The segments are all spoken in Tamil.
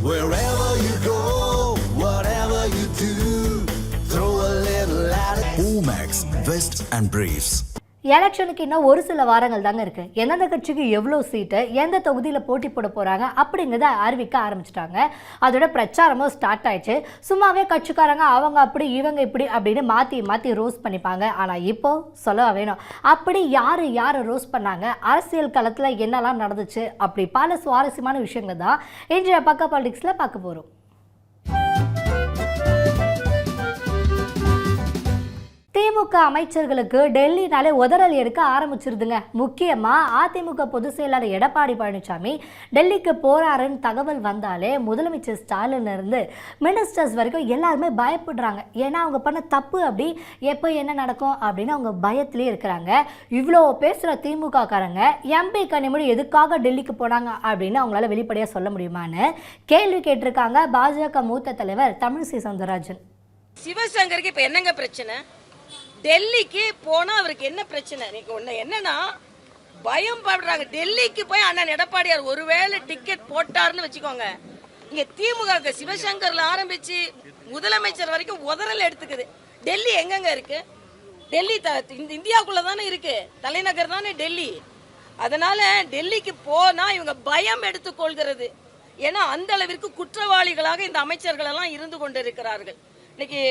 Wherever you go, whatever you do, throw a little at it. Omax, Vest and Briefs. எலெக்ஷனுக்கு இன்னும் ஒரு சில வாரங்கள் தாங்க இருக்கு. எந்தெந்த கட்சிக்கு எவ்வளோ சீட்டு, எந்த தொகுதியில் போட்டி போட போறாங்க அப்படிங்கிறத அறிவிக்க ஆரம்பிச்சிட்டாங்க. அதோட பிரச்சாரமும் ஸ்டார்ட் ஆயிடுச்சு. சும்மாவே கட்சிக்காரங்க அவங்க அப்படி இவங்க இப்படி அப்படின்னு மாற்றி மாற்றி ரோஸ் பண்ணிப்பாங்க. ஆனால் இப்போ சொல்லவா வேணும், அப்படி யார் ரோஸ் பண்ணாங்க, அரசியல் களத்தில் என்னெல்லாம் நடந்துச்சு, அப்படி பல சுவாரஸ்யமான விஷயங்கள் தான் இன்றைய பக்க பாலிடிக்ஸில் பார்க்க போகிறோம். திமுக அமைச்சர்களுக்கு டெல்லினாலே உதறல் எடுக்க ஆரம்பிச்சிருதுங்க. முக்கியமாக அதிமுக பொதுச் செயலாளர் எடப்பாடி பழனிசாமி டெல்லிக்கு போறாருன்னு தகவல் வந்தாலே முதலமைச்சர் ஸ்டாலின் இருந்து மினிஸ்டர்ஸ் வரைக்கும் எல்லாருமே பயப்படுறாங்க. ஏன்னா அவங்க பண்ண தப்பு அப்படி எப்போ என்ன நடக்கும் அப்படின்னு அவங்க பயத்திலே இருக்கிறாங்க. இவ்வளோ பேசுகிற திமுக காரங்க எம்பி கனிமொழி எதுக்காக டெல்லிக்கு போனாங்க அப்படின்னு அவங்களால வெளிப்படையாக சொல்ல முடியுமான்னு கேள்வி கேட்டிருக்காங்க பாஜக மூத்த தலைவர் தமிழிசை சவுந்தரராஜன். சிவசங்கருக்கு இப்போ என்னங்க பிரச்சனை? டெல்லிக்கு போனா அவருக்கு என்ன பிரச்சனை? நீங்க ஒண்ணு என்னன்னா பயம் படுறாங்க. டெல்லிக்கு போய் அண்ணன் எடப்பாடியார் ஒருவேளை டிக்கெட் போட்டாருன்னு வச்சுக்கோங்க, இங்க திமுக சிவசங்கர்ல ஆரம்பிச்சு முதலமைச்சர் வரைக்கும் உதறல் எடுத்துக்குது. டெல்லி எங்கெங்க இருக்கு? டெல்லி இந்தியாவுக்குள்ள தானே இருக்கு, தலைநகர் தானே டெல்லி. அதனால டெல்லிக்கு போனா இவங்க பயம் எடுத்துக்கொள்கிறது. ஏன்னா அந்த அளவிற்கு குற்றவாளிகளாக இந்த அமைச்சர்கள் எல்லாம் இருந்து கொண்டிருக்கிறார்கள். இன்னைக்கு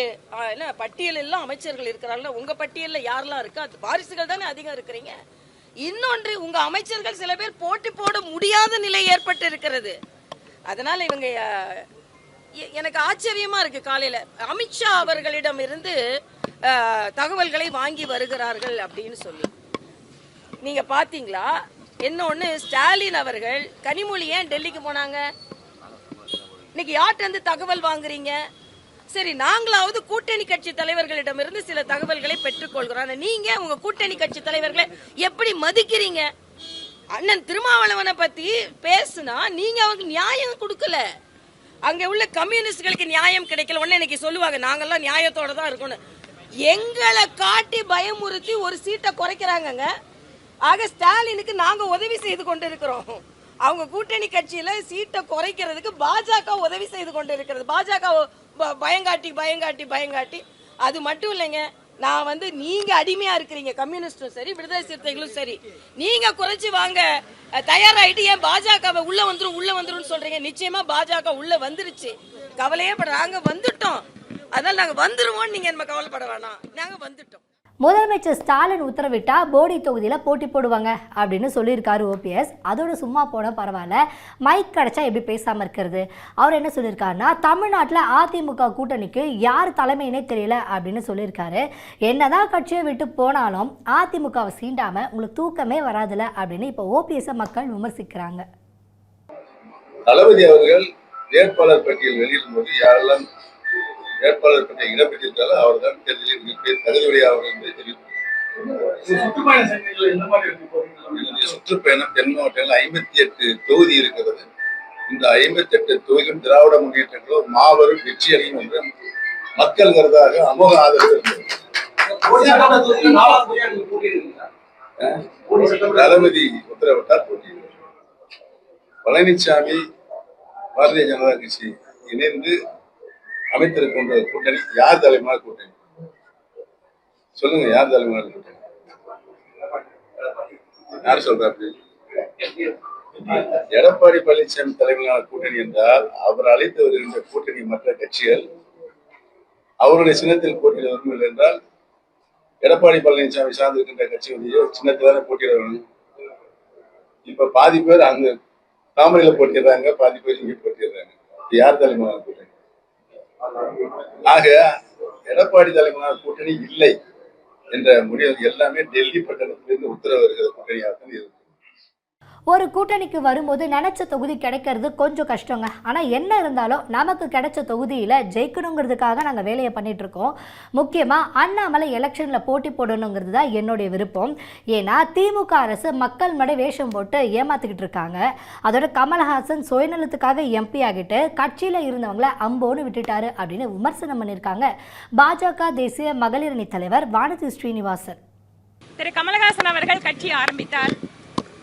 என்ன பட்டியல் எல்லாம் அமைச்சர்கள் இருக்கிறாங்க. உங்க பட்டியல்ல யாரெல்லாம் இருக்கா? வாரிசுகள் தானே அதிகம் இருக்கிறீங்க. இன்னொன்று, உங்க அமைச்சர்கள் சில பேர் போட்டி போட முடியாத நிலை ஏற்பட்டு இருக்கிறது. அதனால இவங்க எனக்கு ஆச்சரியமா இருக்கு. காலையில அமித்ஷா அவர்களிடம் இருந்து தகவல்களை வாங்கி வருகிறார்கள் அப்படின்னு சொல்லி நீங்க பாத்தீங்களா? இன்னொன்னு, ஸ்டாலின் அவர்கள் கனிமொழி ஏன் டெல்லிக்கு போனாங்க? இன்னைக்கு யார்கிட்ட இருந்து தகவல் வாங்குறீங்க? சரி, நாங்களாவது கூட்டணி கட்சி தலைவர்களிடமிருந்து சில தகவல்களை பெற்றுக்கொள்கிறோம். நீங்க உங்க கூட்டணி கட்சி தலைவர்களை எப்படி மதிக்கிறீங்க? அண்ணன் திருமாவளவனை பத்தி பேசுனா நீங்க அவங்க நியாயம் கொடுக்கல. அங்க உள்ள கம்யூனிஸ்டுகளுக்கு நியாயம் கிடைக்கல. உடனே இன்னைக்கு சொல்லுவாங்க நாங்கெல்லாம் நியாயத்தோட தான் இருக்கணும். எங்களை காட்டி பயமுறுத்தி ஒரு சீட்டை குறைக்கிறாங்க. ஆக ஸ்டாலினுக்கு நாங்க உதவி செய்து கொண்டு இருக்கிறோம். அவங்க கூட்டணி கட்சியில சீட்டை குறைக்கிறதுக்கு பாஜக உதவி செய்து கொண்டு இருக்கிறது. பாஜக பயங்காட்டி அது மட்டும் இல்லைங்க. நான் நீங்க அடிமையா இருக்கிறீங்க, கம்யூனிஸ்டும் சரி விடுதலை சிறுத்தைகளும் சரி. நீங்க குறைச்சு வாங்க தயாராயிட்டு ஏன் பாஜக உள்ள வந்துரும் சொல்றீங்க? நிச்சயமா பாஜக உள்ள வந்துருச்சு, கவலையே பட. நாங்க வந்துட்டோம், அதனால நாங்க வந்துருவோம். நீங்க என்ன கவலைப்பட வேணாம், நாங்க வந்துட்டோம். முதலமைச்சர் ஸ்டாலின் உத்தரவிட்டா போடி தொகுதியில் போட்டி போடுவாங்க அப்படின்னு சொல்லியிருக்காரு ஓபிஎஸ். அதோட சும்மா போன பரவாயில்ல, மைக் கிடைச்சா எப்படி பேசாமல் இருக்கிறது? அவர் என்ன சொல்லியிருக்காருன்னா, தமிழ்நாட்டில் அதிமுக கூட்டணிக்கு யார் தலைமையினே தெரியல அப்படின்னு சொல்லியிருக்காரு. என்னதான் கட்சியை விட்டு போனாலும் அதிமுகவை சீண்டாமல் உங்களுக்கு தூக்கமே வராதுல அப்படின்னு இப்போ ஓபிஎஸ் மக்கள் விமர்சிக்கிறாங்க. தளபதி அவர்கள் வேட்பாளர் பட்டியல் வெளியிடும் போது யாரெல்லாம் வேட்பாளர் பட்டியல் இடம்பெற்றிருந்தாலும் அவர் தான் தேர்தலில் மிகப்பெரிய தகுதியுடையவர் என்று தெரிவித்தார். சுற்றுப்பயணம் தென் மாவட்டத்தில் 58 தொகுதி இருக்கிறது. இந்த 58 தொகுதியும் திராவிட முன்னேற்றங்கள் ஒரு மாபெரும் வெற்றி அடையும் என்று மக்கள் கருதாக அமோக ஆதரவு இருந்தது. தளபதி உத்தரவிட்டால் போட்டியிடுவார். பழனிசாமி பாரதிய ஜனதா கட்சி இணைந்து அமைத்திருக்கின்ற கூட்டணி யார் தலைமையான கூட்டணி? சொல்லுங்க, யார் தலைமையான கூட்டணி? யார் சொல்றாரு? எடப்பாடி பழனிசாமி தலைமையிலான கூட்டணி என்றால் அவர் அழைத்து வருகின்ற கூட்டணி மற்ற கட்சிகள் அவருடைய சின்னத்தில் போட்டியிட விரும்பவில்லை என்றால் எடப்பாடி பழனிசாமி சார்ந்திருக்கின்ற கட்சியுடைய சின்னத்தில்தானே போட்டியிட வேணும். இப்ப பாதி பேர் அங்க தாமரையில போட்டிடுறாங்க, பாதி பேர் இங்கே போட்டிடுறாங்க. யார் தலைமையிலான கூட்டணி? ஆக எடப்பாடி தலைமையிலான கூட்டணி இல்லை என்ற முடிவு எல்லாமே டெல்லி பட்டணத்திலிருந்து உத்தரவு வருகிற கூட்டணியாக இருக்கு. ஒரு கூட்டணிக்கு வரும்போது நினச்ச தொகுதி கிடைக்கிறது கொஞ்சம் கஷ்டங்க. ஆனால் என்ன இருந்தாலும் நமக்கு கிடைச்ச தொகுதியில் ஜெயிக்கணுங்கிறதுக்காக நாங்கள் வேலையை பண்ணிகிட்ருக்கோம். முக்கியமாக அண்ணாமலை எலெக்ஷனில் போட்டி போடணுங்கிறது தான் என்னுடைய விருப்பம். ஏன்னா திமுக அரசு மக்கள் மடை வேஷம் போட்டு ஏமாற்றிக்கிட்டு இருக்காங்க. அதோட கமல்ஹாசன் சுயநலத்துக்காக எம்பி ஆகிட்டு கட்சியில் இருந்தவங்கள அம்போன்னு விட்டுட்டாரு அப்படின்னு விமர்சனம் பண்ணியிருக்காங்க பாஜக தேசிய மகளிர் அணி தலைவர் வானதி ஸ்ரீனிவாசன். திரு கமல்ஹாசன் அவர்கள் கட்சி ஆரம்பித்தார்.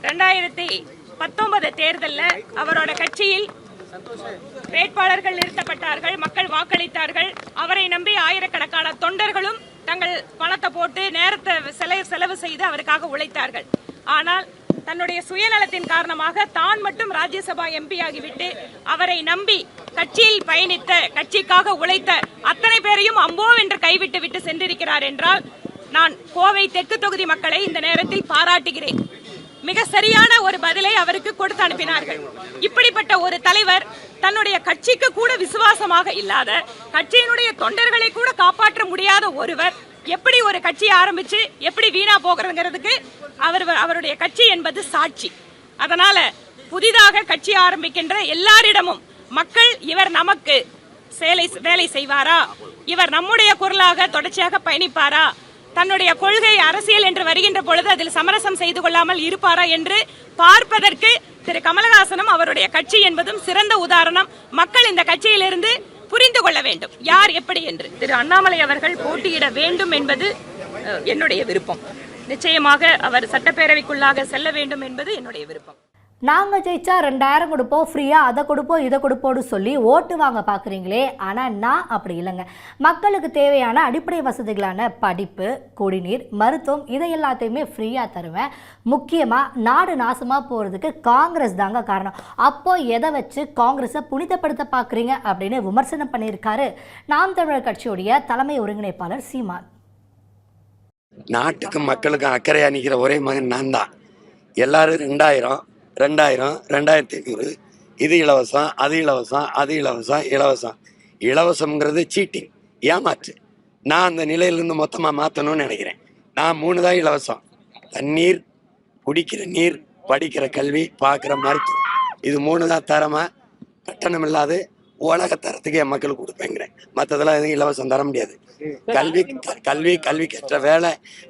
2019 தேர்தலில் அவரோட கட்சியில் வேட்பாளர்கள் நிறுத்தப்பட்டார்கள், மக்கள் வாக்களித்தார்கள். அவரை நம்பி ஆயிரக்கணக்கான தொண்டர்களும் தங்கள் பணத்தை போட்டு நேரத்தை செலவு செய்து அவருக்காக உழைத்தார்கள். ஆனால் தன்னுடைய சுயநலத்தின் காரணமாக தான் மட்டும் ராஜ்யசபா எம்பி ஆகிவிட்டு அவரை நம்பி கட்சியில் பயணித்த, கட்சிக்காக உழைத்த அத்தனை பேரையும் அம்போ என்று கைவிட்டு விட்டு சென்றிருக்கிறார் என்றால் நான் கோவை தெற்கு தொகுதி மக்களை இந்த நேரத்தில் பாராட்டுகிறேன். மிக சரியான ஒரு பதிலை அவருக்கு கொடுத்து அனுப்பினார்கள். இப்படிப்பட்ட ஒரு தலைவர் தன்னுடைய கட்சிக்கு கூட விசுவாசமாக இல்லாத, கட்சியினுடைய தொண்டர்களை கூட காப்பாற்ற முடியாத ஒருவர் எப்படி ஒரு கட்சியை ஆரம்பிச்சு எப்படி வீணா போகிறதுங்கிறதுக்கு அவருடைய கட்சி என்பது சாட்சி. அதனால புதிதாக கட்சி ஆரம்பிக்கின்ற எல்லாரிடமும் மக்கள் இவர் நமக்கு வேலை செய்வாரா, இவர் நம்முடைய குரலாக தொடர்ச்சியாக பயணிப்பாரா, தன்னுடைய கொள்கை அரசியல் என்று வருகின்ற பொழுது அதில் சமரசம் செய்து கொள்ளாமல் இருப்பாரா என்று பார்ப்பதற்கு திரு கமலஹாசனும் அவருடைய கட்சி என்பதும் சிறந்த உதாரணம். மக்கள் இந்த கட்சியிலிருந்து புரிந்து கொள்ள வேண்டும் யார் எப்படி என்று. திரு அண்ணாமலை அவர்கள் போட்டியிட வேண்டும் என்பது என்னுடைய விருப்பம். நிச்சயமாக அவர் சட்டப்பேரவைக்குள்ளாக செல்ல வேண்டும் என்பது என்னுடைய விருப்பம். நாங்கள் ஜெயிச்சா 2000 கொடுப்போம், ஃப்ரீயாக அதை கொடுப்போம் இதை கொடுப்போம்னு சொல்லி ஓட்டு வாங்க பார்க்குறீங்களே. ஆனால் நான் அப்படி இல்லைங்க. மக்களுக்கு தேவையான அடிப்படை வசதிகளான படிப்பு, குடிநீர், மருத்துவம் இதை எல்லாத்தையுமே ஃப்ரீயாக தருவேன். முக்கியமாக நாடு நாசமாக போகிறதுக்கு காங்கிரஸ் தாங்க காரணம். அப்போ எதை வச்சு காங்கிரஸை புனிதப்படுத்த பார்க்குறீங்க அப்படின்னு விமர்சனம் பண்ணியிருக்காரு நாம் தமிழர் கட்சியுடைய தலைமை ஒருங்கிணைப்பாளர் சீமான். நாட்டுக்கும் மக்களுக்கும் அக்கறையாக நிற்கிற ஒரே மகன் நான் தான். எல்லாரும் 2000, 2500 இது இலவசம், அது இலவசம், அது இலவசம், இலவசம். இலவசம்ங்கிறது சீட்டிங், ஏமாற்று. நான் அந்த நிலையிலிருந்து மொத்தமாக மாற்றணும்னு நினைக்கிறேன். நான் 3 தான் இலவசம்: தண்ணீர், குடிக்கிற நீர், படிக்கிற கல்வி, பார்க்குற மருத்துவம். இது 3 தான் தரமாக கட்டணம் இல்லாத உலக தரத்துக்கு என் மக்களுக்கு கொடுப்பேங்கிறேன். மற்றதெல்லாம் எதுவும் இலவசம் தர முடியாது. கல்விக்கேற்ற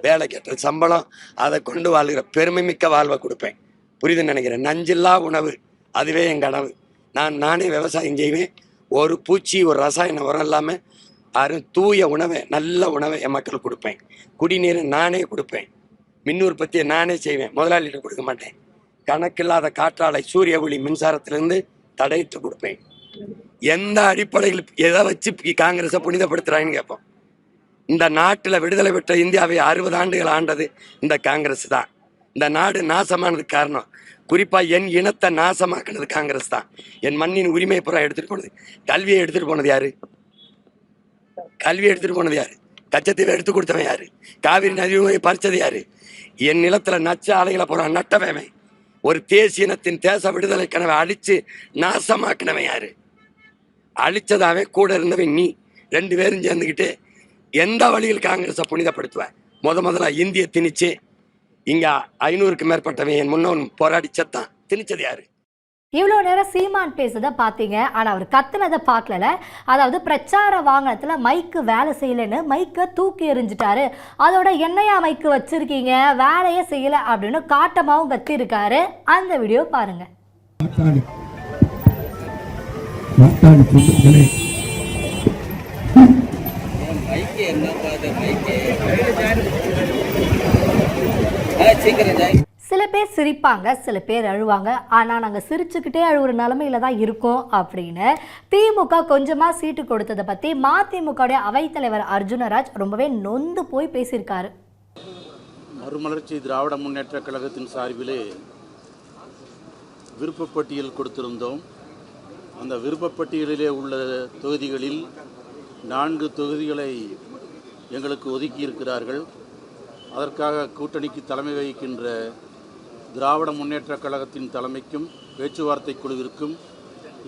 வேலைக்கேற்ற சம்பளம், அதை கொண்டு வாழ்கிற பெருமை மிக்க வாழ்வை கொடுப்பேன். புரியுதுன்னு நினைக்கிறேன். நஞ்சில்லா உணவு, அதுவே என் கனவு. நானே விவசாயம் செய்வேன். ஒரு பூச்சி, ஒரு ரசாயன உரம் இல்லாமல் தூய உணவை, நல்ல உணவை என் மக்களுக்கு கொடுப்பேன். குடிநீர் நானே கொடுப்பேன். மின் உற்பத்தியை நானே செய்வேன், முதலாளிகிட்ட கொடுக்க மாட்டேன். கணக்கில்லாத காற்றாலை, சூரிய ஒளி மின்சாரத்திலிருந்து தடையிட்டு கொடுப்பேன். எந்த அடிப்படையில் எதை வச்சு காங்கிரஸை புனிதப்படுத்துறாங்கன்னு கேட்போம். இந்த நாட்டில் விடுதலை பெற்ற இந்தியாவை 60 ஆண்டுகள் ஆண்டது இந்த காங்கிரஸ் தான். இந்த நாடு நாசமானதுக்கு காரணம், குறிப்பாக என் இனத்தை நாசமாக்குனது காங்கிரஸ் தான். என் மண்ணின் உரிமை புறம் எடுத்துட்டு போனது. கல்வியை எடுத்துட்டு போனது யாரு? கச்சத்தீவை எடுத்து கொடுத்தவன் யாரு? காவிரி நதியை பறிச்சது யாரு? என் நிலத்துல நச்ச ஆலைகளை போற நட்டவன். ஒரு தேசிய இனத்தின் தேச விடுதலை கனவை அழிச்சு நாசமாக்கினவன் யாரு? அழிச்சதாவே கூட இருந்தவன் நீ. 2 பேரும் சேர்ந்துக்கிட்டு எந்த வழியில் காங்கிரஸை புனிதப்படுத்துவ? முதல்ல இந்திய திணிச்சு இங்க 500க்கு மேற்பட்டவன் என் முன்னோன் போராடி செத்தான். திணிச்சது யாரு? இவ்வளோ நேரம் சீமான் பேசுறதை பார்த்தீங்க, ஆனால் அவர் கத்துனதை பார்க்கல. அதாவது பிரச்சார வாகனத்தில் மைக்கு வேலை செய்யலைன்னு மைக்கை தூக்கி எறிஞ்சிட்டாரு. அதோட என்னையா மைக்கு வச்சிருக்கீங்க, வேலையே செய்யலை அப்படின்னு காட்டமாகவும் கத்திருக்காரு. அந்த வீடியோ பாருங்க. சில பேர் சிரிப்பாங்க, சில பேர் அழுவாங்க. ஆனால் நாங்கள் சிரிச்சுக்கிட்டே அழுகிற நிலமையில தான் இருக்கோம் அப்படின்னு திமுக கொஞ்சமாக சீட்டு கொடுத்ததை பற்றி மதிமுகவுடைய அவைத்தலைவர் அர்ஜுனராஜ் ரொம்பவே நொந்து போய் பேசியிருக்காரு. மறுமலர்ச்சி திராவிட முன்னேற்ற கழகத்தின் சார்பிலே விருப்பப்பட்டியல் கொடுத்திருந்தோம். அந்த விருப்பப்பட்டியலிலே உள்ள தொகுதிகளில் 4 தொகுதிகளை எங்களுக்கு ஒதுக்கி இருக்கிறார்கள். அதற்காக கூட்டணிக்கு தலைமை வகிக்கின்ற திராவிட முன்னேற்ற கழகத்தின் தலைமைக்கும் பேச்சுவார்த்தை குழுவிற்கும்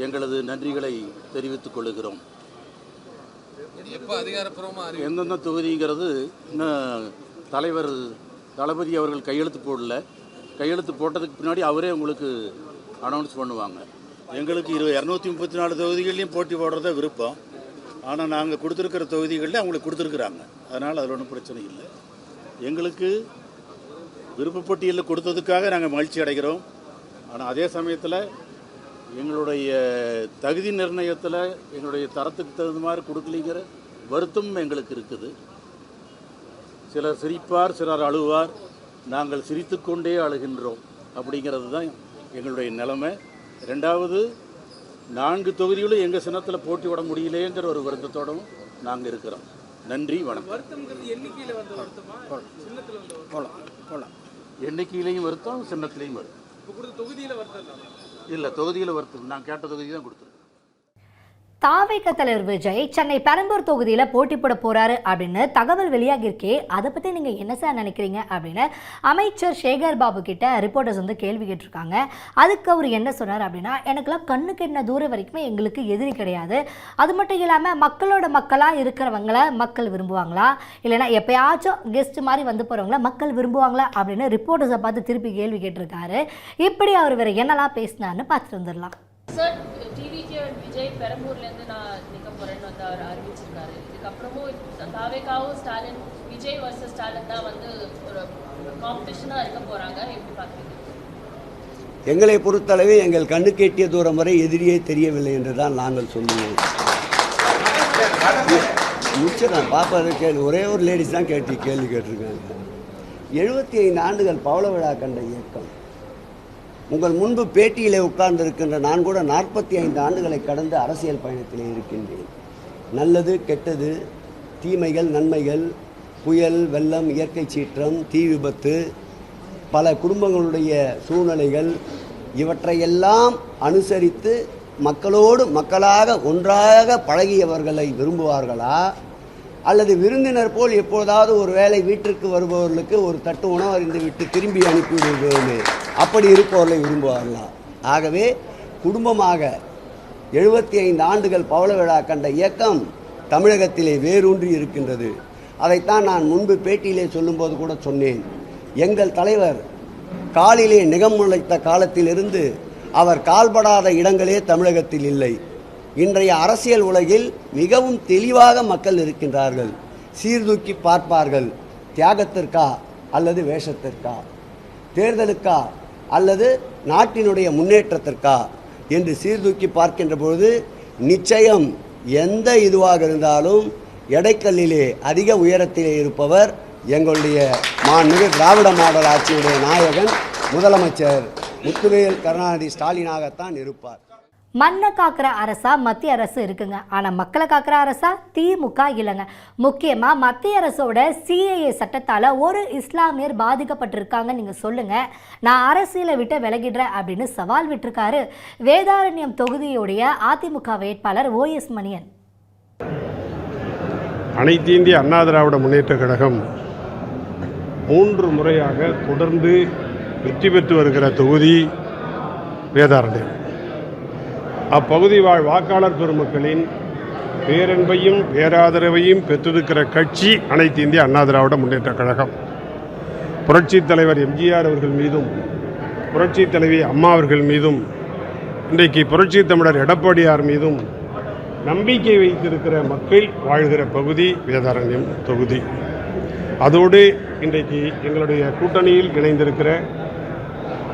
எங்களது நன்றிகளை தெரிவித்துக் கொள்கிறோம். எந்தெந்த தொகுதிங்கிறது இன்னும் தலைவர் தளபதி அவர்கள் கையெழுத்து போடல. கையெழுத்து போட்டதுக்கு பின்னாடி அவரே உங்களுக்கு அனௌன்ஸ் பண்ணுவாங்க. எங்களுக்கு 234 தொகுதிகள்லையும் போட்டி போடுறத விருப்பம். ஆனால் நாங்கள் கொடுத்துருக்கிற தொகுதிகளில் அவங்களுக்கு கொடுத்துருக்குறாங்க. அதனால் அதில் ஒன்றும் பிரச்சனை இல்லை. எங்களுக்கு விருப்பப்பட்டியலில் கொடுத்ததுக்காக நாங்கள் மகிழ்ச்சி அடைகிறோம். ஆனால் அதே சமயத்தில் எங்களுடைய தகுதி நிர்ணயத்தில் எங்களுடைய தரத்துக்கு தகுந்த மாதிரி கொடுக்கலிங்கிற வருத்தம் எங்களுக்கு இருக்குது. சிலர் சிரிப்பார், சிலர் அழுவார். நாங்கள் சிரித்துக்கொண்டே அழுகின்றோம். அப்படிங்கிறது தான் எங்களுடைய நிலைமை. 2வது, 4 தொகுதிகளும் எங்கள் சின்னத்தில் போட்டி விட முடியலேங்கிற ஒரு வருத்தத்தோடும் நாங்கள் இருக்கிறோம். நன்றி, வணக்கம். எண்ணிக்கையிலையும் வருத்தம், சின்னத்திலையும் வருத்தம். இல்லை, தொகுதியில் வருத்தம். நான் கேட்ட தொகுதி தான் கொடுத்துருக்கேன். தாவேக தலைவர் விஜய் சென்னை பெரம்பூர் தொகுதியில் போட்டி போட போறாரு அப்படின்னு தகவல் வெளியாகிருக்கே, அதை பற்றி நீங்கள் என்ன சார் நினைக்கிறீங்க அப்படின்னு அமைச்சர் சேகர் பாபு கிட்ட ரிப்போர்ட்டர்ஸ் வந்து கேள்வி கேட்டிருக்காங்க. அதுக்கு அவர் என்ன சொன்னார் அப்படின்னா, எனக்குலாம் கண்ணுக்கு என்ன தூரம் வரைக்குமே எங்களுக்கு எதிரி கிடையாது. அது மட்டும் இல்லாமல் மக்களோட மக்களாக இருக்கிறவங்கள மக்கள் விரும்புவாங்களா, இல்லைனா எப்பயாச்சும் கெஸ்ட் மாதிரி வந்து போகிறவங்கள மக்கள் விரும்புவாங்களா அப்படின்னு ரிப்போர்ட்டர்ஸை பார்த்து திருப்பி கேள்வி கேட்டிருக்காரு. இப்படி அவர் வேறு என்னெல்லாம் பேசினார்னு பார்த்துட்டு வந்துடலாம். சார், டிவிக்கு விஜய் பெரம்பூர்லேருந்து நான் நிற்க போகிறேன்னு வந்து அவர் அறிவிச்சிருக்காரு. இதுக்கப்புறமும் தாவேகாவும் ஸ்டாலின், விஜய் வர்சஸ் ஸ்டாலின் தான் வந்து ஒரு காம்படிஷனாக இருக்க போகிறாங்க. எப்படி பார்க்குறீங்க? எங்களை பொறுத்தளவு எங்கள் கண்ணுக்கு எட்டிய தூரம் வரை எதிரியே தெரியவில்லை என்று தான் நாங்கள் சொல்லுவோம். முடிச்சிடறேன், பாப்பா கேள்வி. ஒரே ஒரு லேடிஸ் தான் கேள்வி கேட்டிருக்காங்க. 75 ஆண்டுகள் பவள விழா கண்ட இயக்கம். உங்கள் முன்பு பேட்டியிலே உட்கார்ந்திருக்கின்ற நான் கூட 45 ஆண்டுகளை கடந்து அரசியல் பயணத்திலே இருக்கின்றேன். நல்லது கெட்டது, தீமைகள் நன்மைகள், புயல் வெள்ளம், இயற்கை சீற்றம், தீ விபத்து, பல குடும்பங்களுடைய சூழ்நிலைகள், இவற்றையெல்லாம் அனுசரித்து மக்களோடு மக்களாக ஒன்றாக பழகியவர்களை விரும்புவார்களா, அல்லது விருந்தினர் போல் எப்போதாவது ஒரு வேளை வீட்டிற்கு வருபவர்களுக்கு ஒரு தட்டு உணவு அறிந்து விட்டு திரும்பி அனுப்பிவிடுவோமே, அப்படி இருப்பவர்களை விரும்புவார்களா? ஆகவே குடும்பமாக 75 ஆண்டுகள் பவள விழா கண்ட இயக்கம் தமிழகத்திலே வேரூன்றி இருக்கின்றது. அதைத்தான் நான் முன்பு பேட்டியிலே சொல்லும்போது கூட சொன்னேன். எங்கள் தலைவர் காலிலே நிகம் முளைத்த காலத்திலிருந்து அவர் கால்படாத இடங்களே தமிழகத்தில் இல்லை. இன்றைய அரசியல் உலகில் மிகவும் தெளிவாக மக்கள் இருக்கின்றார்கள். சீர்தூக்கி பார்ப்பார்கள். தியாகத்திற்கா அல்லது வேஷத்திற்கா, தேர்தலுக்கா அல்லது நாட்டினுடைய முன்னேற்றத்திற்கா என்று சீர்தூக்கி பார்க்கின்ற பொழுது நிச்சயம் எந்த இதுவாக இருந்தாலும் எடைக்கல்லிலே அதிக உயரத்திலே இருப்பவர் எங்களுடைய மாண்புமிகு திராவிட மாடல் ஆட்சியுடைய நாயகன் முதலமைச்சர் முத்துவேல் கருணாநிதி ஸ்டாலினாகத்தான் இருப்பார். மண்ணை காக்கிற அரசா மத்திய அரசு இருக்குங்க, ஆனால் மக்களை காக்கிற அரசா திமுக இல்லைங்க. முக்கியமாக மத்திய அரசோட CAA சட்டத்தால் ஒரு இஸ்லாமியர் பாதிக்கப்பட்டிருக்காங்க. நீங்கள் சொல்லுங்கள், நான் அரசியலை விட்டு விலகிடுறேன் அப்படின்னு சவால் விட்டிருக்காரு வேதாரண்யம் தொகுதியுடைய அதிமுக வேட்பாளர் OS மணியன். அனைத்து இந்திய அண்ணா திராவிட முன்னேற்ற கழகம் 3 முறையாக தொடர்ந்து வெற்றி பெற்று வருகிற தொகுதி வேதாரண்யம். அப்பகுதி வாழ் வாக்காளர் பெருமக்களின் பேரன்பையும் பேராதரவையும் பெற்றிருக்கிற கட்சி அனைத்து இந்திய அண்ணா திராவிட முன்னேற்ற கழகம். புரட்சித் தலைவர் MGR அவர்கள் மீதும் புரட்சித் தலைவி அம்மா அவர்கள் மீதும் இன்றைக்கு புரட்சித் தமிழர் எடப்பாடியார் மீதும் நம்பிக்கை வைத்திருக்கிற மக்கள் வாழ்கிற பகுதி வேதாரண்யம் தொகுதி. அதோடு இன்றைக்கு எங்களுடைய கூட்டணியில் இணைந்திருக்கிற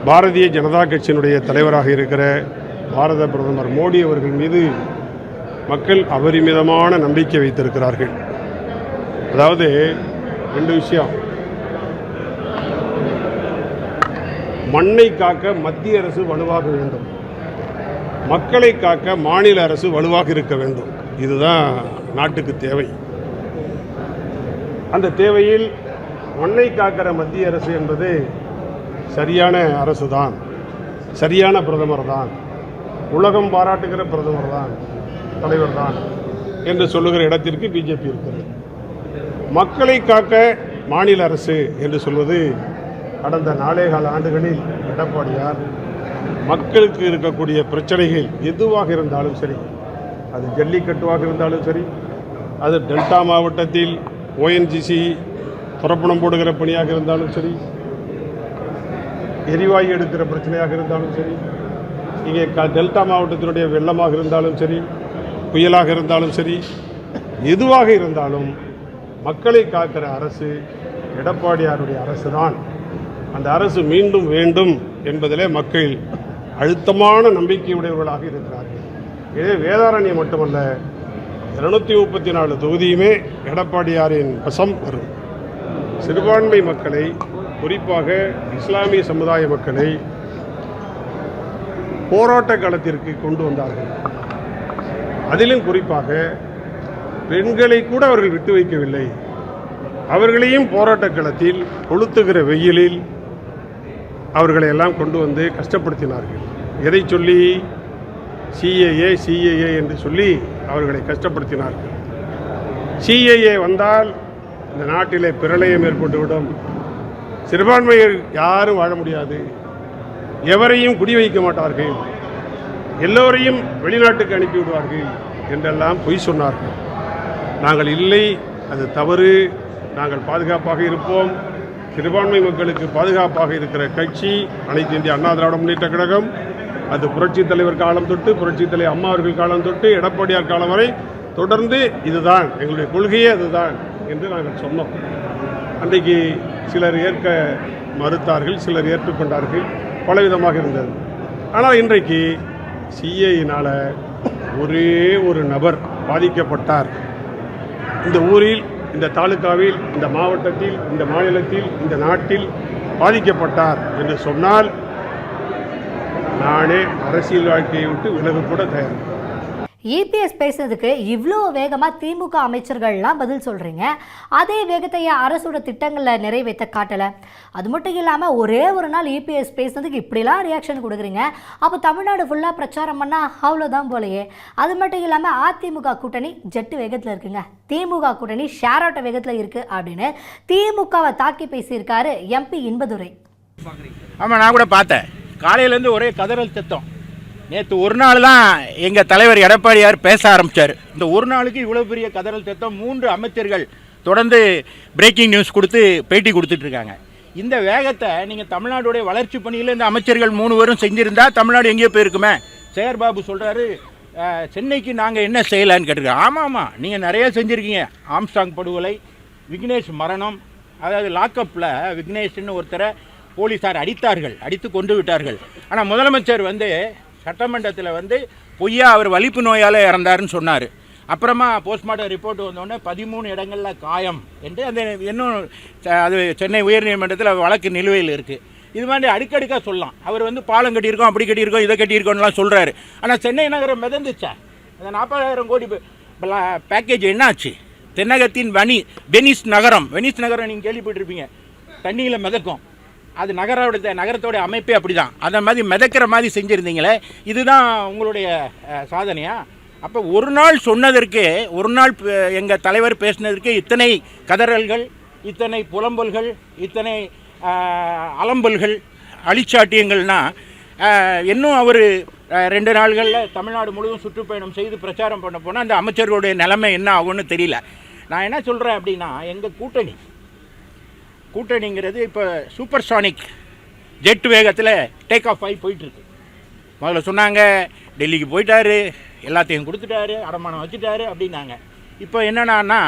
பாரதிய ஜனதா கட்சியினுடைய தலைவராக இருக்கிற பாரத பிரதமர் மோடி அவர்கள் மீது மக்கள் அபரிமிதமான நம்பிக்கை வைத்திருக்கிறார்கள். அதாவது 2 விஷயம். மண்ணை காக்க மத்திய அரசு வலுவாக வேண்டும், மக்களை காக்க மாநில அரசு வலுவாக இருக்க வேண்டும். இதுதான் நாட்டுக்கு தேவை. அந்த தேவையில் மண்ணை காக்கிற மத்திய அரசு என்பது சரியான அரசு தான், சரியான பிரதமர் தான், உலகம் பாராட்டுகிற பிரதமர் தான், தலைவர் தான் என்று சொல்லுகிற இடத்திற்கு பிஜேபி இருக்கிறது. மக்களை காக்க மாநில அரசு என்று சொல்வது கடந்த 4.25 ஆண்டுகளில் எடப்பாடியார் மக்களுக்கு இருக்கக்கூடிய பிரச்சனைகள் எதுவாக இருந்தாலும் சரி, அது ஜல்லிக்கட்டுவாக இருந்தாலும் சரி, அது டெல்டா மாவட்டத்தில் ONGC புறப்பணம் போடுகிற பணியாக இருந்தாலும் சரி, எரிவாயு எடுக்கிற பிரச்சனையாக இருந்தாலும் சரி, இங்கே டெல்டா மாவட்டத்தினுடைய வெள்ளமாக இருந்தாலும் சரி, புயலாக இருந்தாலும் சரி, எதுவாக இருந்தாலும் மக்களை காக்கிற அரசு எடப்பாடியாருடைய அரசு தான். அந்த அரசு மீண்டும் வேண்டும் என்பதிலே மக்கள் அழுத்தமான நம்பிக்கையுடையவர்களாக இருக்கிறார்கள். இதே வேதாரண்யம் மட்டுமல்ல, 234 தொகுதியுமே எடப்பாடியாரின் வசம் வரும். சிறுபான்மை மக்களை, குறிப்பாக இஸ்லாமிய சமுதாய மக்களை போராட்ட களத்திற்கு கொண்டு வந்தார்கள். அதிலும் குறிப்பாக பெண்களை கூட அவர்கள் விட்டு வைக்கவில்லை. அவர்களையும் போராட்ட களத்தில் கொளுத்துகிற வெயிலில் அவர்களை எல்லாம் கொண்டு வந்து கஷ்டப்படுத்தினார்கள். எதை சொல்லி? சிஏஏ என்று சொல்லி அவர்களை கஷ்டப்படுத்தினார்கள். சிஏஏ வந்தால் இந்த நாட்டிலே பிரளயம் ஏற்பட்டுவிடும், சிறுபான்மையர் யாரும் வாழ முடியாது, எவரையும் குடி வைக்க மாட்டார்கள், எல்லோரையும் வெளிநாட்டுக்கு அனுப்பிவிடுவார்கள் என்றெல்லாம் பொய் சொன்னார்கள். நாங்கள் இல்லை, அது தவறு, நாங்கள் பாதுகாப்பாக இருப்போம். சிறுபான்மை மக்களுக்கு பாதுகாப்பாக இருக்கிற கட்சி அனைத்து இந்திய அண்ணா திராவிட முன்னேற்ற கழகம். அது புரட்சித் தலைவர் காலம் தொட்டு, புரட்சித் தலைவர் அம்மா அவர்கள் காலம் தொட்டு, எடப்பாடியார் காலம் வரை தொடர்ந்து இதுதான் எங்களுடைய கொள்கையே, அதுதான் என்று நாங்கள் சொன்னோம். அன்றைக்கு சிலர் ஏற்க மறுத்தார்கள், சிலர் ஏற்றுக்கொண்டார்கள், பலவிதமாக இருந்தது. ஆனால் இன்றைக்கு சிஏயினால் ஒரே ஒரு நபர் பாதிக்கப்பட்டார். இந்த ஊரில், இந்த தாலுகாவில், இந்த மாவட்டத்தில், இந்த மாநிலத்தில், இந்த நாட்டில் பாதிக்கப்பட்டார் என்று சொன்னால் நானே அரசியல் வாழ்க்கையை விட்டு விலக கூட தயார். இபிஎஸ் பேசுறதுக்கு இவ்வளோ வேகமாக திமுக அமைச்சர்கள்லாம் பதில் சொல்கிறீங்க. அதே வேகத்தை அரசோட திட்டங்களில் நிறைவேற்ற காட்டலை. அது மட்டும் இல்லாமல் ஒரே ஒரு நாள் இபிஎஸ் பேசுனதுக்கு இப்படிலாம் ரியாக்ஷன் கொடுக்குறீங்க. அப்போ தமிழ்நாடு ஃபுல்லாக பிரச்சாரம் பண்ணால் அவ்வளோதான் போலையே. அது மட்டும் இல்லாமல் அதிமுக கூட்டணி ஜெட்டு வேகத்தில் இருக்குங்க, திமுக கூட்டணி ஷேரோட்ட வேகத்தில் இருக்குது அப்படின்னு திமுகவை தாக்கி பேசியிருக்காரு எம்பி இன்பதுரை. ஆமாம், நான் கூட பார்த்தேன். காலையிலேருந்து ஒரே கதறல் சத்தம். நேற்று ஒரு நாள் தான் எங்கள் தலைவர் எடப்பாடியார் பேச ஆரம்பித்தார். இந்த ஒரு நாளுக்கு இவ்வளோ பெரிய கதறல் சத்தம். 3 அமைச்சர்கள் தொடர்ந்து பிரேக்கிங் நியூஸ் கொடுத்து பேட்டி கொடுத்துட்ருக்காங்க. இந்த வேகத்தை நீங்கள் தமிழ்நாடுடைய வளர்ச்சி பணியில் இந்த அமைச்சர்கள் 3 பேரும் செஞ்சுருந்தா தமிழ்நாடு எங்கேயோ போயிருக்குமே. சேகர்பாபு சொல்கிறாரு, சென்னைக்கு நாங்கள் என்ன செய்யலான்னு கேட்டிருக்கோம். ஆமாம், நீங்கள் நிறைய செஞ்சுருக்கீங்க. ஆம்ஸ்டாங் படுகொலை, விக்னேஷ் மரணம், அதாவது லாக்கப்பில் விக்னேஷ்னு ஒருத்தரை போலீஸார் அடித்து கொண்டு விட்டார்கள். ஆனால் முதலமைச்சர் சட்டமன்றத்தில் பொய்யா அவர் வலிப்பு நோயால் இறந்தாருன்னு சொன்னார். அப்புறமா போஸ்ட்மார்ட்டம் ரிப்போர்ட் வந்தோடனே 13 இடங்களில் காயம் என்று அந்த இன்னும் அது சென்னை உயர்நீதிமன்றத்தில் வழக்கு நிலுவையில் இருக்குது. இது மாதிரி அடுக்கடுக்காக சொல்லலாம். அவர் பாலம் கட்டியிருக்கோம், அப்படி கட்டியிருக்கோம், இதை கட்டியிருக்கோம்லாம் சொல்கிறாரு. ஆனால் சென்னை நகரம் மிதந்துச்சா? அந்த 40,000 கோடி பேக்கேஜ் என்னாச்சு? தென்னகத்தின் வெனிஸ் நகரம் நீங்கள் கேள்விப்பட்டிருப்பீங்க, தண்ணியில் மிதக்கும். அது நகரத்தோடைய அமைப்பே அப்படி தான். அதை மாதிரி மிதக்கிற மாதிரி செஞ்சுருந்தீங்களே, இதுதான் உங்களுடைய சாதனையா? அப்போ ஒரு நாள் சொன்னதற்கு, ஒரு நாள் எங்கள் தலைவர் பேசினதற்கு இத்தனை கதறல்கள், இத்தனை புலம்பல்கள், இத்தனை அலம்பல்கள், அழிச்சாட்டியங்கள்னால் இன்னும் அவர் 2 நாள்களில் தமிழ்நாடு முழுவதும் சுற்றுப்பயணம் செய்து பிரச்சாரம் பண்ண போனால் அந்த அமைச்சர்களுடைய நிலைமை என்ன ஆகும்னு தெரியல. நான் என்ன சொல்கிறேன் அப்படின்னா, எங்கள் கூட்டணிங்கிறது இப்போ சூப்பர்சானிக் ஜெட் வேகத்தில் டேக் ஆஃப் ஆகி போயிட்டுருக்கு. முதல்ல சொன்னாங்க டெல்லிக்கு போயிட்டாரு, எல்லாத்தையும் கொடுத்துட்டாரு, அடமானம் வச்சுட்டாரு அப்படின்னாங்க. இப்போ என்னன்னா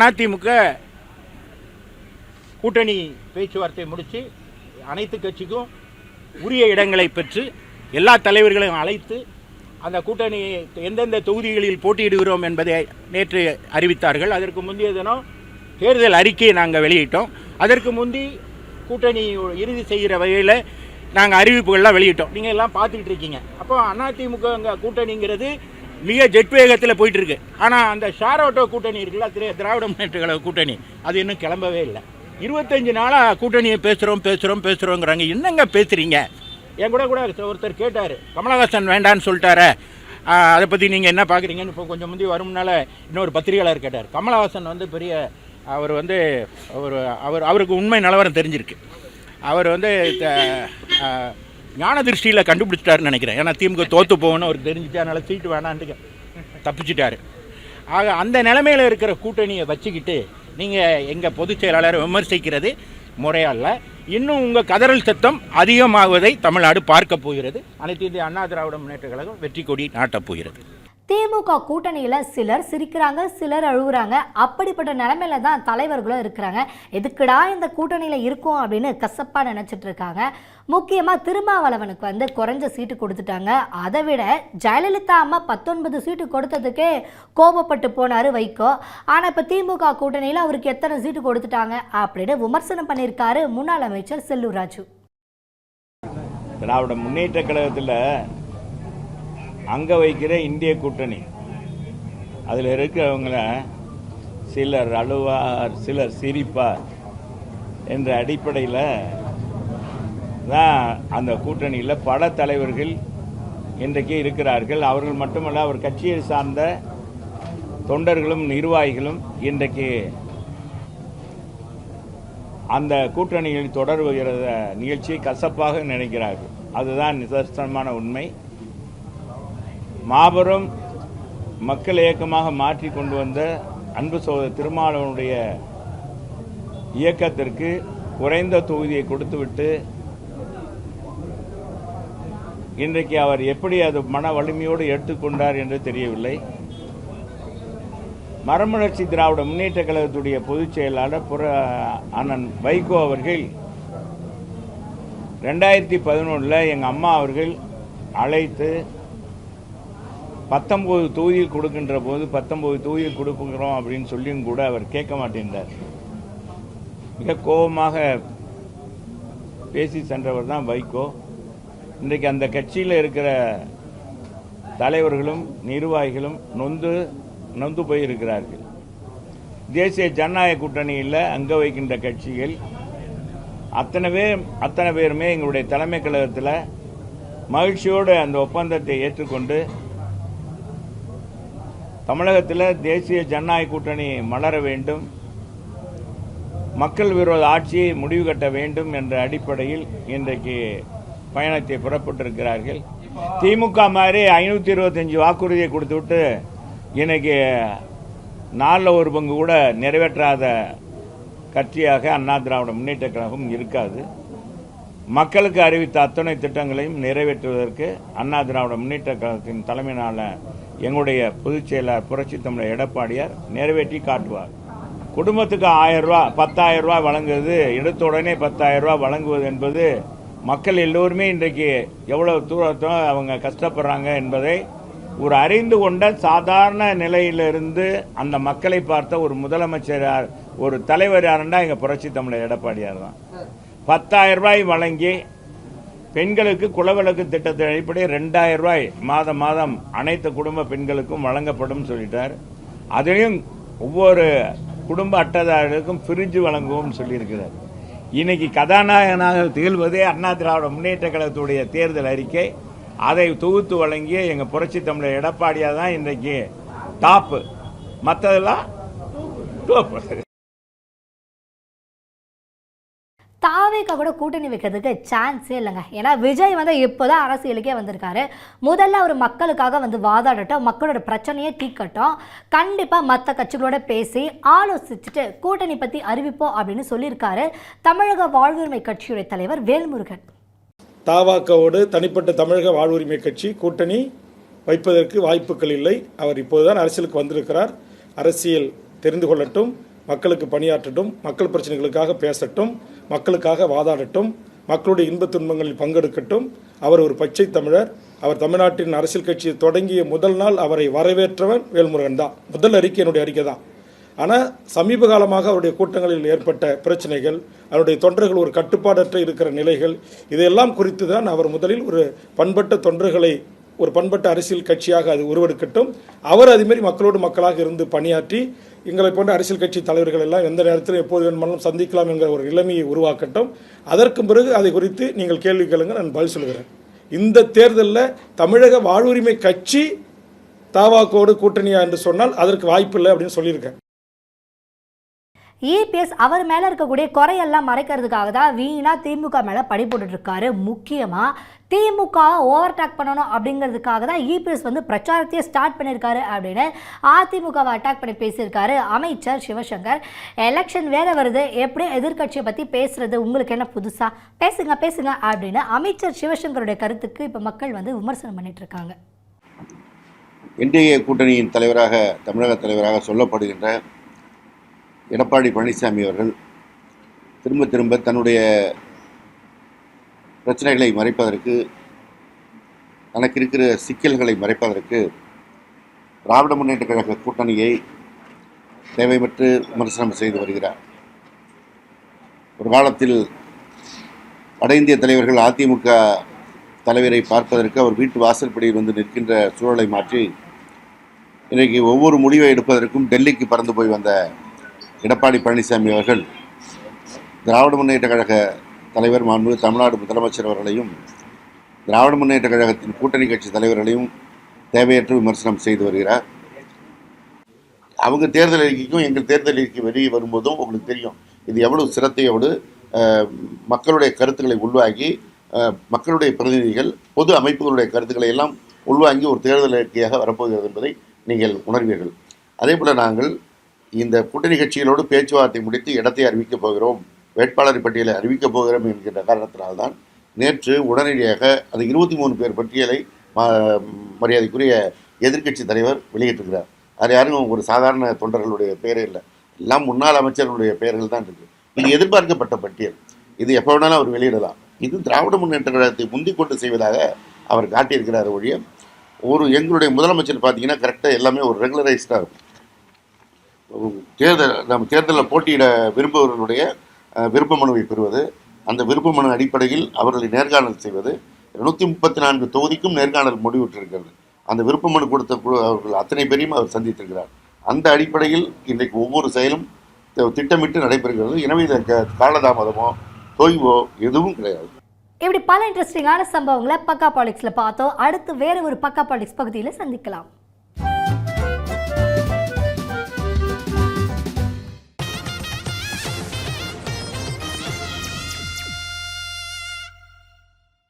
அதிமுக கூட்டணி பேச்சுவார்த்தை முடித்து அனைத்து கட்சிக்கும் உரிய இடங்களை பெற்று எல்லா தலைவர்களையும் அழைத்து அந்த கூட்டணி எந்தெந்த தொகுதிகளில் போட்டியிடுகிறோம் என்பதை நேற்று அறிவித்தார்கள். அதற்கு முந்தைய தினம் தேர்தல் அறிக்கையை நாங்கள் வெளியிட்டோம். அதற்கு முந்தி கூட்டணி இறுதி செய்கிற வகையில் நாங்கள் அறிவிப்புகள்லாம் வெளியிட்டோம். நீங்கள் எல்லாம் பார்த்துக்கிட்டு இருக்கீங்க. அப்போ அதிமுக கூட்டணிங்கிறது மிக ஜெட் வேகத்தில் போயிட்டுருக்கு. ஆனால் அந்த ஷேரோட்டோ கூட்டணி இருக்குல்ல, திராவிட முன்னேற்ற கழக கூட்டணி, அது இன்னும் கிளம்பவே இல்லை. 25 நாளாக கூட்டணியை பேசுகிறோங்கிறாங்க. என்னங்க பேசுகிறீங்க? என் கூட ஒருத்தர் கேட்டார், கமலஹாசன் வேண்டான்னு சொல்லிட்டாரு, அதை பற்றி நீங்கள் என்ன பார்க்குறீங்கன்னு. இப்போ கொஞ்சம் முந்தி வரும்னால இன்னொரு பத்திரிகையாளர் கேட்டார். கமலஹாசன் பெரிய அவர் அவருக்கு உண்மை நிலவரம் தெரிஞ்சிருக்கு. அவர் ஞான திருஷ்டியில் கண்டுபிடிச்சிட்டாருன்னு நினைக்கிறேன். ஏன்னா திமுக தோற்று போகணும்னு அவருக்கு தெரிஞ்சிச்சு, அதனால் சீட்டு வேணான்ட்டு தப்பிச்சிட்டாரு. ஆக அந்த நிலைமையில் இருக்கிற கூட்டணியை வச்சுக்கிட்டு நீங்கள் எங்கள் பொதுச் செயலாளரை விமர்சிக்கிறது முறையல்ல. இன்னும் உங்கள் கதறல் சத்தம் அதிகமாகுவதை தமிழ்நாடு பார்க்க போகிறது. அனைத்து இந்திய அண்ணா திராவிட முன்னேற்ற கழகம் வெற்றி கொடி நாட்டப் போகிறது. திமுக கூட்டணியில் சிலர் சிரிக்கிறாங்க, சிலர் அழுகுறாங்க. அப்படிப்பட்ட நிலைமையில தான் தலைவர்களும் இருக்கிறாங்க. எதுக்குடா இந்த கூட்டணியில் இருக்கும் அப்படின்னு கசப்பாக நினச்சிட்டு இருக்காங்க. முக்கியமாக திருமாவளவனுக்கு குறைஞ்ச சீட்டு கொடுத்துட்டாங்க. அதை விட ஜெயலலிதா அம்மா 19 சீட்டு கொடுத்ததுக்கே கோபப்பட்டு போனார் வைகோ. ஆனால் இப்போ திமுக கூட்டணியில் அவருக்கு எத்தனை சீட்டு கொடுத்துட்டாங்க அப்படின்னு விமர்சனம் பண்ணியிருக்காரு முன்னாள் அமைச்சர் செல்லூர் ராஜு. திராவிட முன்னேற்ற கழகத்தில் அங்க வைக்கிற இந்திய கூட்டணி அதில் இருக்கிறவங்கள சிலர் அழுவார், சிலர் சிரிப்பார் என்ற அடிப்படையில் தான் அந்த கூட்டணியில் பல தலைவர்கள் இன்றைக்கு இருக்கிறார்கள். அவர்கள் மட்டுமல்ல, அவர் கட்சியை சார்ந்த தொண்டர்களும் நிர்வாகிகளும் இன்றைக்கு அந்த கூட்டணியில் தொடர்கிற நிகழ்ச்சியை கசப்பாக நினைக்கிறார்கள். அதுதான் நிதர்சனமான உண்மை. மாபெரும் மக்கள் இயக்கமாக மாற்றி கொண்டு வந்த அன்பு சகோதரர் திருமாவளவனுடைய இயக்கத்திற்கு குறைந்த தொகுதியை கொடுத்துவிட்டு இன்றைக்கு அவர் எப்படி அது மன வலிமையோடு எடுத்துக்கொண்டார் என்று தெரியவில்லை. மறுமலர்ச்சி திராவிட முன்னேற்ற கழகத்துடைய பொதுச் செயலாளர் அண்ணன் வைகோ அவர்கள் 2011 எங்கள் அம்மா அவர்கள் அழைத்து 19 தொகுதியில் கொடுக்கின்ற போது 19 தொகுதியில் கொடுக்குறோம் அப்படின்னு சொல்லியும் கூட அவர் கேட்க மாட்டேன்றார். மிக கோபமாக பேசி சென்றவர் தான் வைகோ. இன்றைக்கு அந்த கட்சியில் இருக்கிற தலைவர்களும் நிர்வாகிகளும் நொந்து போயிருக்கிறார்கள். தேசிய ஜனநாயக கூட்டணியில் அங்க வைக்கின்ற கட்சிகள் அத்தனை பேருமே எங்களுடைய தலைமை கழகத்தில் மகிழ்ச்சியோடு அந்த ஒப்பந்தத்தை ஏற்றுக்கொண்டு தமிழகத்தில் தேசிய ஜனநாயக கூட்டணி மலர வேண்டும், மக்கள் விரோத ஆட்சியை முடிவு கட்ட வேண்டும் என்ற அடிப்படையில் இன்றைக்கு பயணத்தை புறப்பட்டிருக்கிறார்கள். திமுக மாதிரி 525 வாக்குறுதியை கொடுத்துவிட்டு இன்னைக்கு 4 பங்கு கூட நிறைவேற்றாத கட்சியாக அண்ணா திராவிட முன்னேற்ற கழகம் இருக்காது. மக்களுக்கு அறிவித்த அத்தனை திட்டங்களையும் நிறைவேற்றுவதற்கு அண்ணா திராவிட முன்னேற்ற கழகத்தின் தலைமையிலான எங்களுடைய பொதுச் செயலாளர் புரட்சி தமிழர் எடப்பாடியார் நிறைவேற்றி காட்டுவார். குடும்பத்துக்கு 1000 ரூபா 10,000 ரூபாய் வழங்குவது, எடுத்த உடனே 10,000 ரூபாய் வழங்குவது என்பது மக்கள் எல்லோருமே இன்றைக்கு எவ்வளவு தூரத்தோ அவங்க கஷ்டப்படுறாங்க என்பதை ஒரு அறிந்து கொண்ட சாதாரண நிலையிலிருந்து அந்த மக்களை பார்த்த ஒரு முதலமைச்சர், ஒரு தலைவர் யாருன்னா எங்கள் புரட்சி தமிழர் எடப்பாடியார் தான். 10,000 ரூபாய் வழங்கி பெண்களுக்கு குலவிளக்கு திட்டத்தின் அடிப்படையில் 2,000 ரூபாய் மாதம் அனைத்து குடும்ப பெண்களுக்கும் வழங்கப்படும் சொல்லிட்டார். அதையும் ஒவ்வொரு குடும்ப அட்டைதாரர்களுக்கும் பிரிஞ்சு வழங்குவோம் சொல்லியிருக்கிறார். இன்னைக்கு கதாநாயகனாக திகழ்வதே அண்ணா திராவிட முன்னேற்ற கழகத்துடைய தேர்தல் அறிக்கை. அதை தொகுத்து வழங்கிய எங்கள் புரட்சி தமிழர் எடப்பாடியார் தான் இன்றைக்கு டாப்பு, மற்றதெல்லாம் டோப்பு. தாவேக்கா கூட கூட்டணி வைக்கிறதுக்கு சான்ஸே இல்லைங்க. ஏன்னா விஜய் வந்து இப்போதான் அரசியலுக்கே வந்திருக்காரு. முதல்ல அவர் மக்களுக்காக வந்து வாதாடட்டும், மக்களோட பிரச்சனையே தீர்க்கட்டும், கண்டிப்பாக மற்ற கட்சிகளோட பேசி ஆலோசிச்சுட்டு கூட்டணி பற்றி அறிவிப்போம் அப்படின்னு சொல்லியிருக்காரு தமிழக வாழ்வுரிமை கட்சியுடைய தலைவர் வேல்முருகன். தாவாக்காவோடு தனிப்பட்ட தமிழக வாழ்வுரிமை கட்சி கூட்டணி வைப்பதற்கு வாய்ப்புகள் இல்லை. அவர் இப்போதுதான் அரசியலுக்கு வந்திருக்கிறார். அரசியல் தெரிந்து கொள்ளட்டும், மக்களுக்கு பணியாற்றட்டும், மக்கள் பிரச்சனைகளுக்காக பேசட்டும், மக்களுக்காக வாதாடட்டும், மக்களுடைய இன்பத் துன்பங்களில் பங்கெடுக்கட்டும். அவர் ஒரு பச்சை தமிழர். அவர் தமிழ்நாட்டின் அரசியல் கட்சியை தொடங்கிய முதல் நாள் அவரை வரவேற்றவன் வேல்முருகன் தான். முதல் அறிக்கை என்னுடைய அறிக்கை தான். ஆனால் சமீப காலமாக அவருடைய கூட்டங்களில் ஏற்பட்ட பிரச்சனைகள், அவருடைய தொண்டர்கள் ஒரு கட்டுப்பாடற்ற இருக்கிற நிலைகள், இதையெல்லாம் குறித்து தான் அவர் முதலில் ஒரு பண்பட்ட தொண்டர்களை, ஒரு பண்பட்ட அரசியல் கட்சியாக அது உருவெடுக்கட்டும். அவர் அதுமாரி மக்களோடு மக்களாக இருந்து பணியாற்றி எங்களை போன்ற அரசியல் கட்சி தலைவர்கள் எல்லாம் எந்த நேரத்தில் எப்போது வேணுமானாலும் சந்திக்கலாம் என்கிற ஒரு நிலைமையை உருவாக்கட்டும். அதற்கு பிறகு அதை குறித்து நீங்கள் கேள்வி கேளுங்க, நான் பதில் சொல்கிறேன். இந்த தேர்தலில் தமிழக வாழ்வுரிமை கட்சி தாவாக்கோடு கூட்டணியா என்று சொன்னால் அதற்கு வாய்ப்பில்லை அப்படின்னு சொல்லியிருக்கேன். இபிஎஸ் அவர் மேலே இருக்கக்கூடிய குறையெல்லாம் மறைக்கிறதுக்காக தான் வீணாக திமுக மேலே படி போட்டுட்ருக்காரு. முக்கியமாக திமுக ஓவர்டேக் பண்ணணும் அப்படிங்கிறதுக்காக தான் இபிஎஸ் வந்து பிரச்சாரத்தையே ஸ்டார்ட் பண்ணியிருக்காரு அப்படின்னு அதிமுகவை அட்டாக் பண்ணி பேசியிருக்காரு அமைச்சர் சிவசங்கர். எலெக்ஷன் வேறு வருது, எப்படி எதிர்கட்சியை பற்றி பேசுகிறது உங்களுக்கு என்ன புதுசா, பேசுங்க அப்படின்னு அமைச்சர் சிவசங்கருடைய கருத்துக்கு இப்போ மக்கள் வந்து விமர்சனம் பண்ணிட்டு இருக்காங்க. என்டிஏ கூட்டணியின் தலைவராக, தமிழக தலைவராக சொல்லப்படுகின்ற எடப்பாடி பழனிசாமி அவர்கள் திரும்ப தன்னுடைய பிரச்சனைகளை மறைப்பதற்கு, தனக்கு இருக்கிற சிக்கல்களை மறைப்பதற்கு திராவிட முன்னேற்ற கழக கூட்டணியை தேவைப்பட்டு விமர்சனம் செய்து வருகிறார். ஒரு காலத்தில் வட இந்திய தலைவர்கள் அதிமுக தலைவரை பார்ப்பதற்கு அவர் வீட்டு வாசற்படியில் வந்து நிற்கின்ற சூழலை மாற்றி இன்றைக்கு ஒவ்வொரு முடிவை எடுப்பதற்கும் டெல்லிக்கு பறந்து போய் வந்த எடப்பாடி பழனிசாமி அவர்கள் திராவிட முன்னேற்ற கழக தலைவர் மாண்பு தமிழ்நாடு முதலமைச்சர் அவர்களையும் திராவிட முன்னேற்ற கழகத்தின் கூட்டணி கட்சி தலைவர்களையும் தேவையற்ற விமர்சனம் செய்து வருகிறார். அவங்க தேர்தல் அறிக்கைக்கும் எங்கள் தேர்தல் அறிக்கை வெளியே வரும்போதும் உங்களுக்கு தெரியும் இது எவ்வளவு சிரத்தையோடு மக்களுடைய கருத்துக்களை உள்வாங்கி மக்களுடைய பிரதிநிதிகள் பொது அமைப்புகளுடைய கருத்துக்களை எல்லாம் உள்வாங்கி ஒரு தேர்தல் அறிக்கையாக வரப்போகிறது என்பதை நீங்கள் உணர்வீர்கள். அதே போல் நாங்கள் இந்த கூட்டணி கட்சிகளோடு பேச்சுவார்த்தை முடித்து இடத்தை அறிவிக்கப் போகிறோம், வேட்பாளர் பட்டியலை அறிவிக்கப் போகிறோம் என்கின்ற காரணத்தினால்தான் நேற்று உடனடியாக அந்த 23 பேர் பட்டியலை மரியாதைக்குரிய எதிர்க்கட்சி தலைவர் வெளியிட்டிருக்கிறார். அது யாரும் ஒரு சாதாரண தொண்டர்களுடைய பெயரே இல்லை, எல்லாம் முன்னாள் அமைச்சர்களுடைய பெயர்கள் தான் இருக்குது. இது எதிர்பார்க்கப்பட்ட பட்டியல், இது எப்போ வேணாலும் அவர் வெளியிடலாம். இது திராவிட முன்னேற்ற கழகத்தை முந்திக் கொண்டு செய்வதாக அவர் காட்டியிருக்கிறார் ஒழிய எங்களுடைய முதலமைச்சர் பார்த்தீங்கன்னா கரெக்டாக எல்லாமே ஒரு ரெகுலரைஸ்டாக இருக்கும். நம்ம தேர்தலில் போட்டியிட விரும்புபவர்களுடைய விருப்ப மனுவை பெறுவது, அந்த விருப்ப மனு அடிப்படையில் அவர்களை நேர்காணல் செய்வது, 134 தொகுதிக்கும் நேர்காணல் முடிவிட்டிருக்கிறது. அந்த விருப்ப மனு கொடுத்த அவர்கள் அத்தனை பேரையும் அவர் சந்தித்திருக்கிறார். அந்த அடிப்படையில் இன்றைக்கு ஒவ்வொரு செயலும் திட்டமிட்டு நடைபெறுகிறது. எனவே இதற்கு காலதாமதமோ தொய்வோ எதுவும் கிடையாது. இப்படி பல இன்ட்ரெஸ்டிங்கான சம்பவங்களை பக்கா பாலிடிக்ஸ்ல பார்த்தோம். அடுத்து வேற ஒரு பக்கா பாலிடிக்ஸ் பகுதியில் சந்திக்கலாம்.